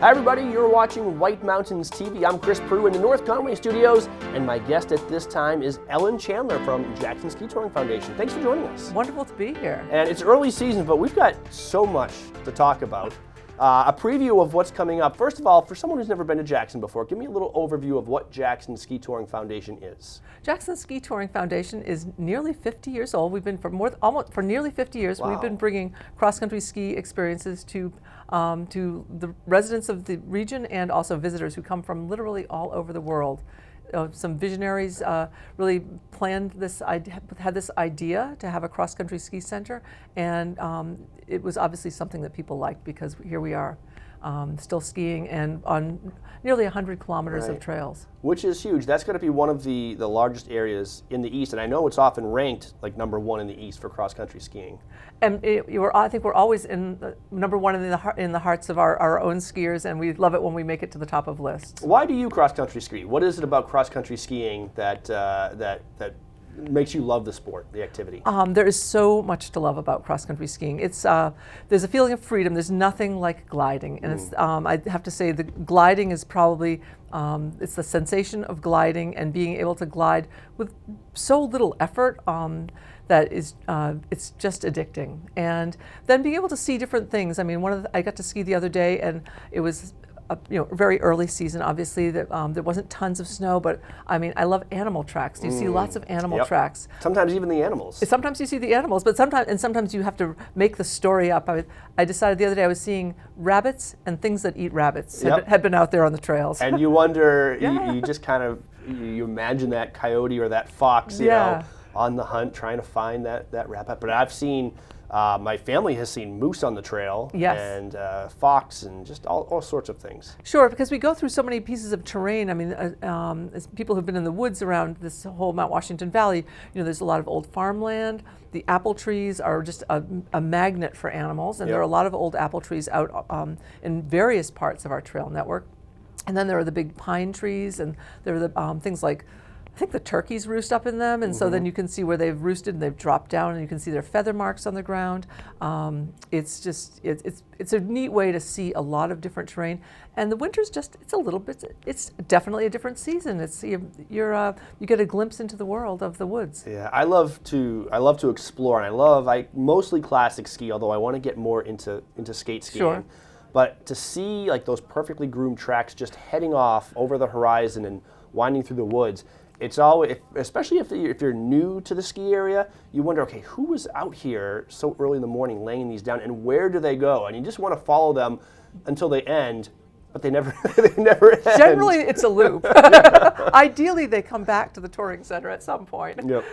Hi everybody, you're watching White Mountains TV. I'm Chris Prue in the North Conway studios, and my guest at this time is Ellen Chandler from Jackson Ski Touring Foundation. Thanks for joining us. Wonderful to be here. And it's early season, but we've got so much to talk about. A preview of what's coming up. First of all, for someone who's never been to Jackson before, give me a little overview of what Jackson Ski Touring Foundation is. Jackson Ski Touring Foundation is nearly 50 years old. We've been for nearly 50 years. Wow. We've been bringing cross-country ski experiences to the residents of the region and also visitors who come from literally all over the world. Some visionaries really planned this idea, had this idea to have a cross-country ski center, and it was obviously something that people liked because here we are, still skiing and on nearly 100 kilometers of trails. Which is huge. That's going to be one of the largest areas in the East, and I know it's often ranked like #1 in the East for cross-country skiing. And I think we're always in #1 in the hearts of our own skiers, and we love it when we make it to the top of lists. Why do you cross-country ski? What is it about cross-country skiing that makes you love the sport, the activity? There is so much to love about cross-country skiing. It's there's a feeling of freedom. There's nothing like gliding, and it's I have to say the gliding is probably it's the sensation of gliding and being able to glide with so little effort. That is, it's just addicting. And then being able to see different things. I mean, I got to ski the other day, and it was a very early season. Obviously, that there wasn't tons of snow, but I mean, I love animal tracks. You see lots of animal tracks. Sometimes even the animals. Sometimes you see the animals, but sometimes you have to make the story up. I decided the other day I was seeing rabbits and things that eat rabbits had been out there on the trails. And you wonder, you just kind of you imagine that coyote or that fox, you know, on the hunt trying to find that rabbit. But I've seen, my family has seen moose on the trail, and fox, and just all sorts of things. Sure, because we go through so many pieces of terrain. I mean, as people who've been in the woods around this whole Mount Washington Valley, there's a lot of old farmland. The apple trees are just a magnet for animals, and there are a lot of old apple trees out in various parts of our trail network. And then there are the big pine trees, and there are the things like, I think the turkeys roost up in them, and so then you can see where they've roosted and they've dropped down, and you can see their feather marks on the ground. It's just it's a neat way to see a lot of different terrain, and the winter's it's definitely a different season. It's you get a glimpse into the world of the woods. Yeah, I love to explore, and I mostly classic ski, although I want to get more into skate skiing. Sure. But to see like those perfectly groomed tracks just heading off over the horizon and winding through the woods. It's always, especially if you're new to the ski area, you wonder, okay, who was out here so early in the morning laying these down, and where do they go? And you just want to follow them until they end, but they never end. Generally, it's a loop. Ideally, they come back to the touring center at some point. Yep.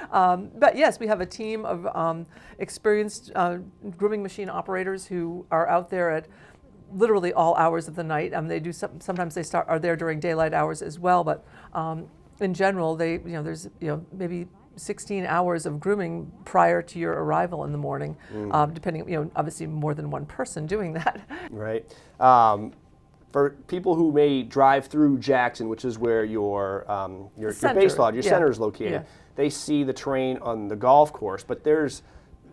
But yes, we have a team of experienced grooming machine operators who are out there at literally all hours of the night. They do sometimes they are there during daylight hours as well, but. In general, there's maybe 16 hours of grooming prior to your arrival in the morning, depending, obviously more than one person doing that. Right. For people who may drive through Jackson, which is where your base lodge, your center is located, they see the terrain on the golf course, but there's,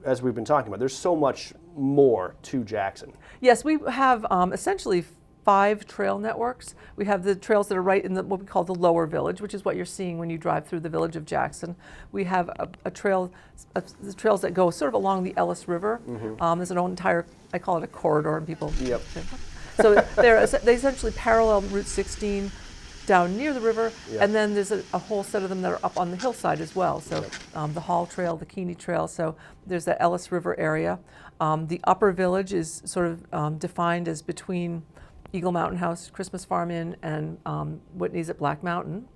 as we've been talking about, there's so much more to Jackson. Yes, we have essentially 5 trail networks. We have the trails that are right in what we call the lower village, which is what you're seeing when you drive through the village of Jackson. We have the trails that go sort of along the Ellis River. There's an entire, I call it a corridor, and people. Yep. So they essentially parallel Route 16 down near the river, and then there's a whole set of them that are up on the hillside as well. So the Hall Trail, the Keeney Trail. So there's the Ellis River area. The upper village is sort of defined as between Eagle Mountain House, Christmas Farm Inn, and Whitney's at Black Mountain.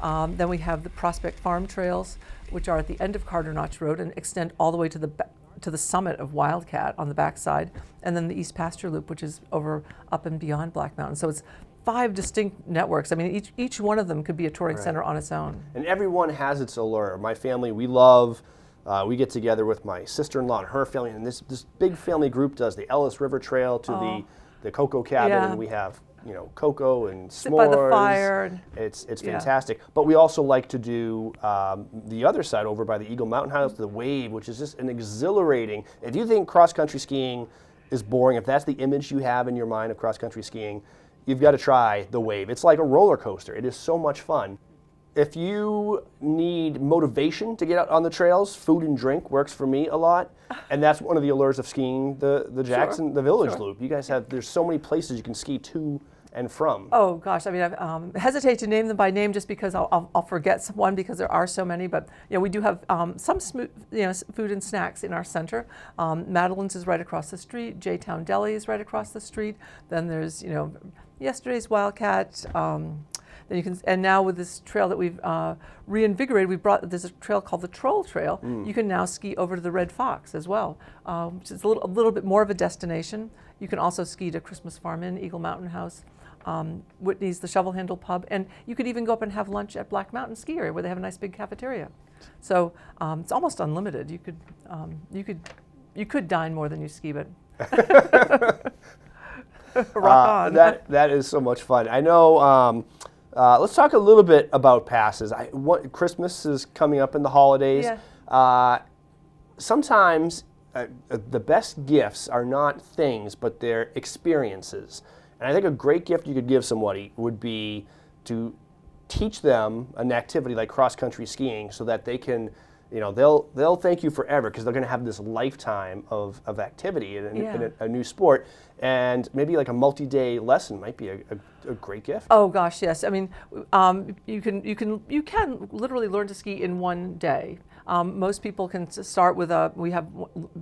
Then we have the Prospect Farm Trails, which are at the end of Carter Notch Road and extend all the way to the summit of Wildcat on the backside, and then the East Pasture Loop, which is up and beyond Black Mountain. So it's 5 distinct networks. I mean, each one of them could be a touring center on its own. And everyone has its allure. My family, we love. We get together with my sister-in-law and her family, and this big family group does the Ellis River Trail to the Cocoa Cabin, and we have cocoa and s'mores. Sit by the fire. It's fantastic. But we also like to do the other side over by the Eagle Mountain House, the Wave, which is just an exhilarating. If you think cross-country skiing is boring, if that's the image you have in your mind of cross-country skiing, you've got to try the Wave. It's like a roller coaster. It is so much fun. If you need motivation to get out on the trails, food and drink works for me a lot. And that's one of the allures of skiing the Jackson, the Village Loop. You guys there's so many places you can ski to and from. Oh gosh, I mean, I hesitate to name them by name just because I'll forget one because there are so many. But we do have some food and snacks in our center. Madeline's is right across the street. J-Town Deli is right across the street. Then there's yesterday's Wildcat. Then you can, and now with this trail that we've reinvigorated, there's a trail called the Troll Trail. You can now ski over to the Red Fox as well, which is a little bit more of a destination. You can also ski to Christmas Farm Inn, Eagle Mountain House, Whitney's, the Shovel Handle Pub, and you could even go up and have lunch at Black Mountain Ski Area where they have a nice big cafeteria. So it's almost unlimited. You could dine more than you ski, but rock on. That is so much fun. I know. Let's talk a little bit about passes. Christmas is coming up in the holidays. Yeah. Sometimes the best gifts are not things, but they're experiences. And I think a great gift you could give somebody would be to teach them an activity like cross-country skiing so that they can, they'll thank you forever because they're going to have this lifetime of activity in a new sport. And maybe like a multi-day lesson might be a great gift. Oh gosh, yes. I mean, you can literally learn to ski in one day. Most people can start with we have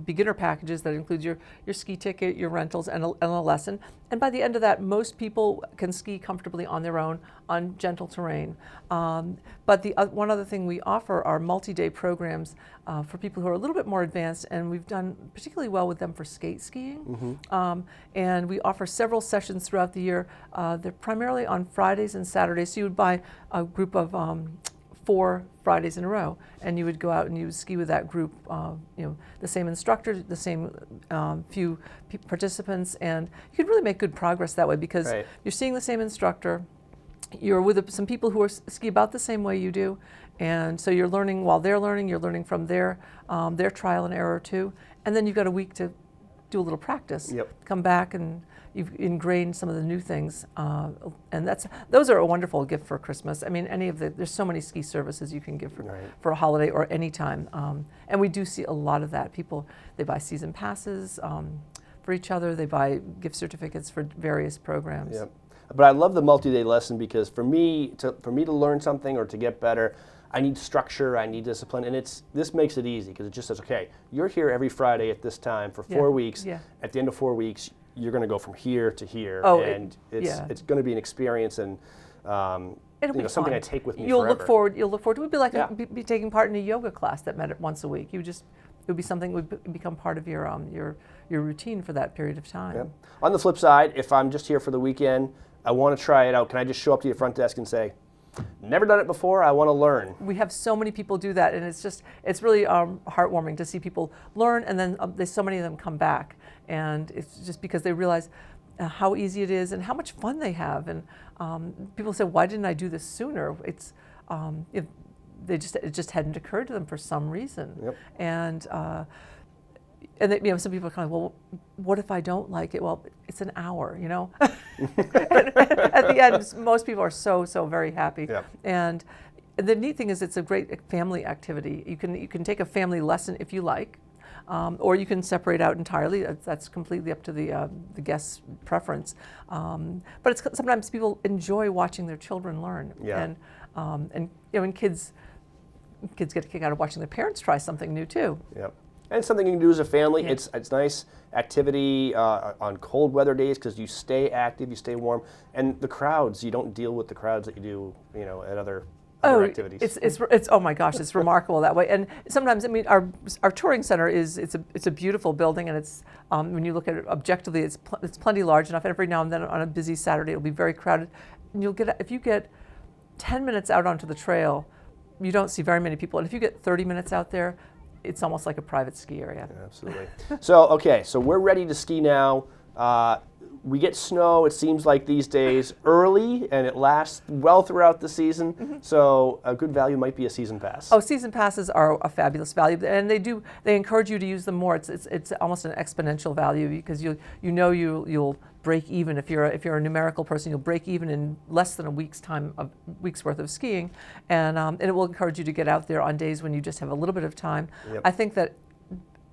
beginner packages that includes your ski ticket, your rentals, and a lesson. And by the end of that, most people can ski comfortably on their own on gentle terrain. But one other thing we offer are multi-day programs for people who are a little bit more advanced, and we've done particularly well with them for skate skiing. And we offer several sessions throughout the year. They're primarily on Fridays and Saturdays. So you would buy a group of 4 Fridays in a row, and you would go out and you would ski with that group, the same instructor, the same few participants, and you could really make good progress that way because you're seeing the same instructor, you're with some people who ski about the same way you do, and so you're learning while they're learning, you're learning from their trial and error too, and then you've got a week to do a little practice, come back and you've ingrained some of the new things, and those are a wonderful gift for Christmas. I mean, there's so many ski services you can give for a holiday or any time, and we do see a lot of that. People, they buy season passes for each other. They buy gift certificates for various programs. Yep. But I love the multi-day lesson because for me to learn something or to get better, I need structure, I need discipline, and this makes it easy because it just says, okay, you're here every Friday at this time for 4 weeks. At the end of 4 weeks, you're going to go from here to here, and it's going to be an experience and it'll be something fun. I take with me You'll forever. You'll look forward to it. It would be like be taking part in a yoga class that met once a week. It would be something that would become part of your routine for that period of time. Yep. On the flip side, if I'm just here for the weekend, I want to try it out. Can I just show up to your front desk and say, never done it before, I want to learn? We have so many people do that, and it's really heartwarming to see people learn, and then there's so many of them come back, and it's just because they realize how easy it is and how much fun they have. And people say, why didn't I do this sooner? It just hadn't occurred to them for some reason. And some people are kind of, well, what if I don't like it? Well, it's an hour, At the end, most people are so very happy. And the neat thing is, it's a great family activity. You can take a family lesson if you like, or you can separate out entirely. That's completely up to the guest's preference. But sometimes people enjoy watching their children learn, and kids get a kick out of watching their parents try something new too. And it's something you can do as a family. It's nice activity on cold weather days because you stay active, you stay warm, and the crowds, you don't deal with the crowds that you do, at other activities. It's oh my gosh, it's remarkable that way. And sometimes, I mean, our touring center it's a beautiful building, and it's when you look at it objectively, it's plenty large enough. Every now and then on a busy Saturday, it'll be very crowded, and if you get 10 minutes out onto the trail, you don't see very many people, and if you get 30 minutes out there, it's almost like a private ski area. Absolutely. So we're ready to ski now. We get snow, it seems like these days, early, and it lasts well throughout the season. So a good value might be a season pass. Oh, season passes are a fabulous value, and they encourage you to use them more. It's almost an exponential value because you'll break even if you're a numerical person. You'll break even in less than a week's worth of skiing, and it will encourage you to get out there on days when you just have a little bit of time. Yep. I think that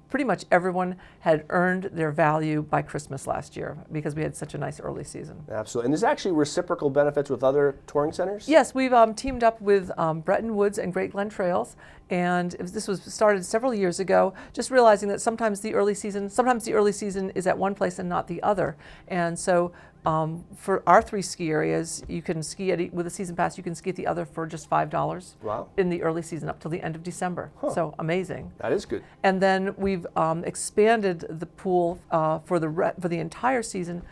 pretty much everyone had earned their value by Christmas last year because we had such a nice early season. Absolutely. And there's actually reciprocal benefits with other touring centers? Yes, we've teamed up with Bretton Woods and Great Glen Trails, and this was started several years ago, just realizing that sometimes the early season is at one place and not the other. And so for our 3 ski areas, you can ski with a season pass, you can ski at the other for just $5 Wow. in the early season up till the end of December. Huh. So amazing. That is good. And then we've expanded the pool for the entire season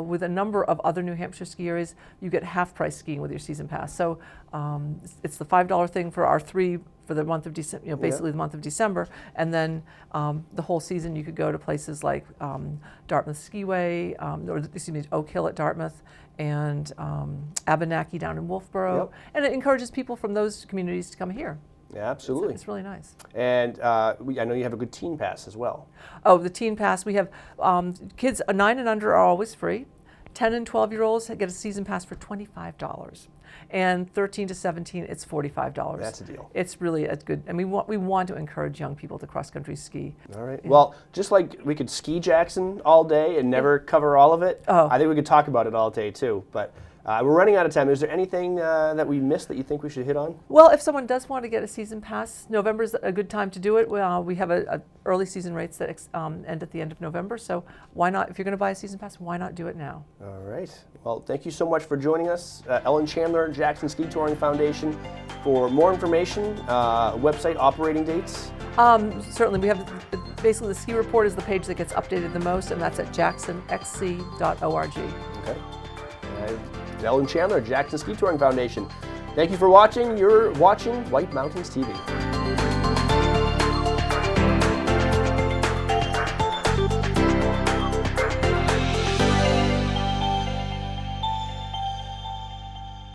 with a number of other New Hampshire ski areas. You get half price skiing with your season pass. So it's the $5 thing for our 3 for the month of December, basically the month of December, and then the whole season you could go to places like Dartmouth Skiway, Oak Hill at Dartmouth, and Abenaki down in Wolfboro, Yep. and it encourages people from those communities to come here. Yeah, absolutely. It's really nice. And I know you have a good teen pass as well. Oh, the teen pass, we have kids 9 and under are always free. 10 and 12-year-olds get a season pass for $25. And 13 to 17, it's $45. That's a deal. It's really a good, and we want to encourage young people to cross-country ski. All right. Well, just like we could ski Jackson all day and never cover all of it, Oh. I think we could talk about it all day too. But we're running out of time. Is there anything that we missed that you think we should hit on? Well, if someone does want to get a season pass, November's a good time to do it. We have a early season rates that end at the end of November. So why not, if you're going to buy a season pass, why not do it now? All right. Well, thank you so much for joining us, Ellen Chandler, Jackson Ski Touring Foundation. For more information, website, operating dates. Certainly, we have basically the ski report is the page that gets updated the most, and that's at jacksonxc.org. Okay. Ellen Chandler, Jackson Ski Touring Foundation. Thank you for watching. You're watching White Mountains TV.